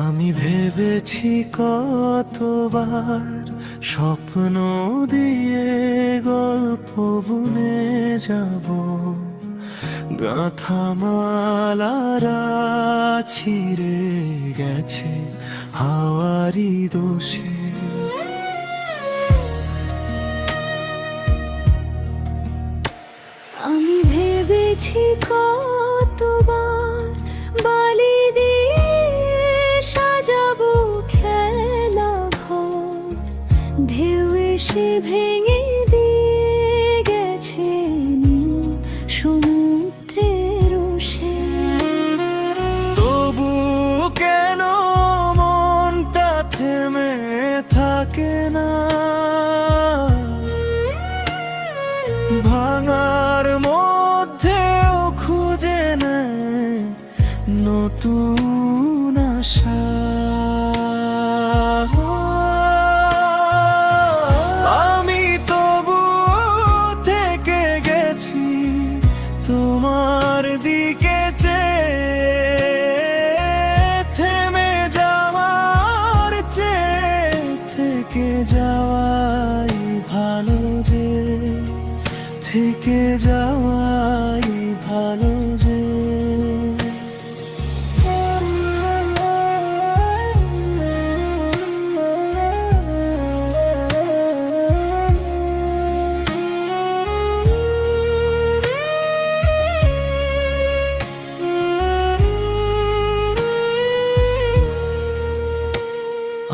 আমি ভেবেছি কতবার স্বপ্ন দিয়ে গল্প বুনে যাব, গাঁথা মালারা ছিঁড়ে গেছে হাওয়ারি দোষে। আমি ভেবেছি কতবার বালি দিয়ে সাজাবো খেলা ঘর, ঢেউ এসে ভেঙে দিয়ে গেছে নীল সমুদ্রের রোষে। তবু কেন মনটা থেমে থাকে না, ভাঙার মধ্যেও খুঁজে নেয় নতুন আশা। আমি তবু থেকে গেছি তোমার দিকে চেয়ে, থেমে যাওয়ার চেয়ে থেকে যাওয়াই ভালো যে, থেকে যাওয়াই ভালো যে।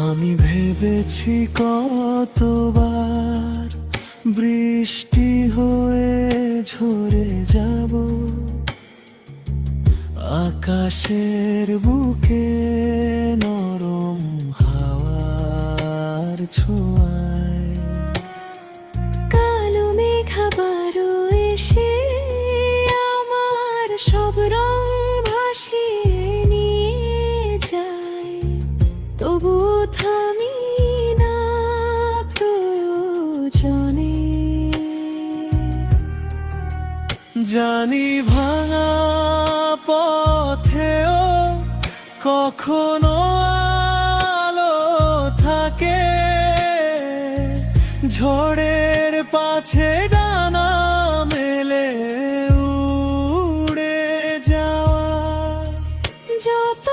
আমি ভেবেছি কতবার বৃষ্টি হয়ে ঝরে যাব, আকাশের বুকে নরম হাওয়ার ছোঁয়ায়। কালো মেঘ আবারও এসে আমার সব রং ভাসিয়ে নিয়ে যায়, তবুও থামি না প্রয়োজনে। জানি ভাঙা পথেও কখনো আলো থাকে, ঝড়ের পাছে ডানা মেলে উড়ে যাওয়া। যত